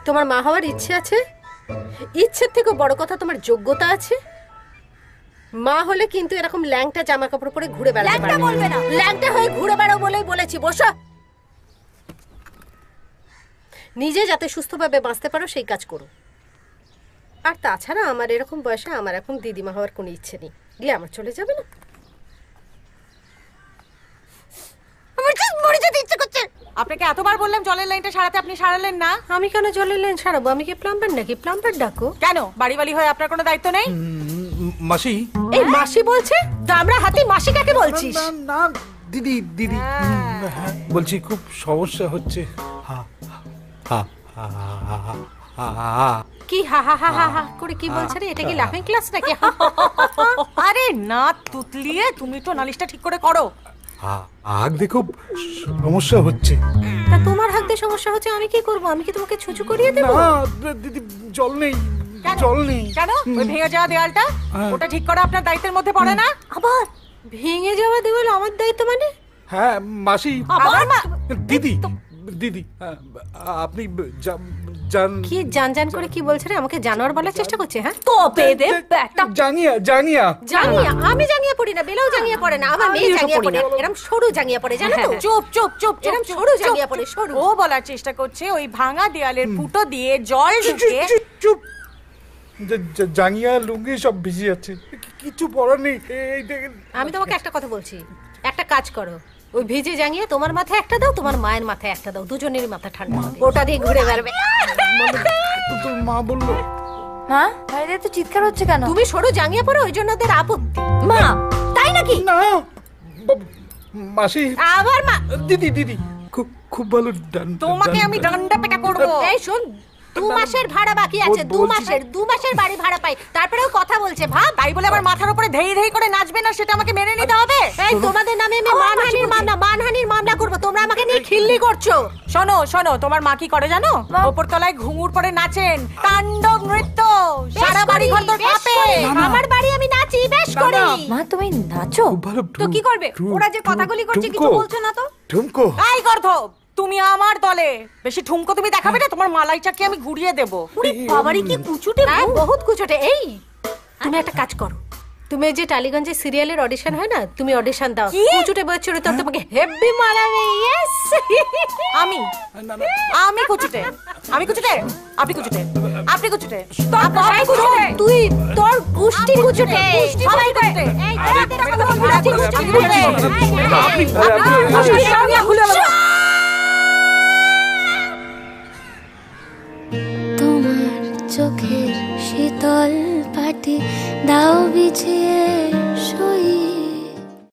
তোমার মা হওয়ার ইচ্ছে আছে? ইচ্ছের থেকে বড় কথা তোমার যোগ্যতা আছে। মা হলে কিন্তু এরকম ল্যাংটা জামা কাপড় পরে ঘুরে বেড়াতে পারবে না। বলবে না ল্যাংটা হয়ে ঘুরে বেড়াও বলেই বলেছি। বসো। নিজে যাতে সুস্থভাবে বাঁচতে পারো সেই কাজ করো। আর তাছাড়া আমার এরকম বয়সে আমার এখন দিদিমা হওয়ার কোনো ইচ্ছে নেই। গিয়ে আমার চলে যাবে না? আমার ঠিক মরে যেতে ইচ্ছে করছে। আপনাকে এতবার বললাম জলের লাইনটা সারাতে, আপনি সারালেন না। আমি কেন জলের লাইন সারাবো? আমি কি প্লাম্বার নাকি? প্লাম্বার ডাকো। কেন বাড়ি হয়ে আপনার কোনো দায়িত্ব নেই? মাসি। এই মাসি বলছে? দামড়া হাতি মাসি কাকে বলছিস? না দিদি দিদি বলছি খুব সমস্যা হচ্ছে। কি হা হা হা হা হা করে কি বলছ রে? এটা কি লাফিং ক্লাস নাকি? আরে না তুতলিয়ে, তুমি তো নালিশটা ঠিক করে করো। আগ দেখো সমস্যা হচ্ছে। তা তোমার হাত দিয়ে সমস্যা হচ্ছে, আমি কি করব? আমি কি তোমাকে ছুঁচু করিয়ে দেব? না দিদি জল নেই, জল নেই। কেন? ওই ভেঙে যাওয়া দেওয়ালটা, ওটা ঠিক করা আপনার দায়িত্বের মধ্যে পড়ে না? আবার ভেঙে যাওয়া দেওয়াল আমার দায়িত্ব মানে? হ্যাঁ মাসি। আবার দিদি দিদি আপনি কি জান করে কি বলছ রে? আমাকে জানোয়ার বলার চেষ্টা করছে? হ্যাঁ তো পেদে একটা জাঙ্গিয়া জাঙ্গিয়া। আমি জাঙ্গিয়া পড়ি না, বেলাও জাঙ্গিয়া পড়ে না, আমার মেয়ে জাঙ্গিয়া পড়ে। এরকম সরু জাঙ্গিয়া পড়ে, জানো তো? চুপ চুপ চুপ, এরকম সরু জাঙ্গিয়া পড়ে, সরু। ও বলার চেষ্টা করছে ওই ভাঙা দেয়ালের ফুটো দিয়ে জল ঢুকে। চুপ। জাঙ্গিয়া লুঙ্গি সব ভিজে যাচ্ছে, কিছু পড়ার নেই। আমি তোমাকে একটা কথা বলছি, একটা কাজ করো, ওই ভিজে জাঙ্গিয়ে তোমার মাথায় একটা দাও, তোমার মায়ের মাথায় একটা দাও, দুজনেরই মাথা ঠান্ডা হবে, ওটা দিয়ে ঘুরে বেড়াবে। তোর মা বললো। মা বাইরে তো চিৎকার হচ্ছে কেন? তুমি সরু জাঙ্গিয়ে পড়ো, ওই জন্য ওদের আপত্তি। মা তাই নাকি? না মাসি। আবার মা। দিদি দিদি খুব ভালো। তোমাকে আমি ডান্ডা পেটা করবো। এই শোন, 2 মাসের ভাড়া বাকি আছে, 2 মাসের বাড়ি ভাড়া পাই, তারপরেও কথা বলছে। ভাব, তাই বলে আমার মাথার উপরে ধেই ধেই করে নাচবে না, সেটা আমাকে মেনে নিতে হবে। এই তোমাদের নামে আমি মানহানির মামলা করব। তোমরা আমাকে নিয়ে খিল্লি করছো। শোনো শোনো, তোমার মা কি করে জানো? উপরতলায় ঘুঙুর পরে নাচেন, তাণ্ডব নৃত্য, সারা বাড়ি ঘর তোর কাঁপে। আমার বাড়ি আমি নাচি বেশ করি। মা তুমি নাচো? তো কি করবে? ওরা যে কথাগুলি করছে কিছু বলছো না তো? ঠুমকো। এই গর্ধব, তুমি আমার দলে। বেশি ঠুমকো তুমি দেখাবে না, তোমার মালাইটাকে আমি ঘুরিয়ে দেব। ওরে বাবারে কি কুচুটে! হ্যাঁ বহুত কুচুটে। এই তুমি একটা কাজ করো, তুমি যে টালিগঞ্জে সিরিয়ালের অডিশন হয় না, তুমি অডিশন দাও। কুচুটে বয়স চরিত্র তোমাকে হেভি মানাবে। ইয়েস। আমি কুচুটে, আমি কুচুটে, আপনি কুচুটে, আপনি কুচুটে, তুই তোর গুষ্টি কুচুটে, সবাই কুচুটে। এই তোমার চোখের শীতল পাটি দাও বিছিয়ে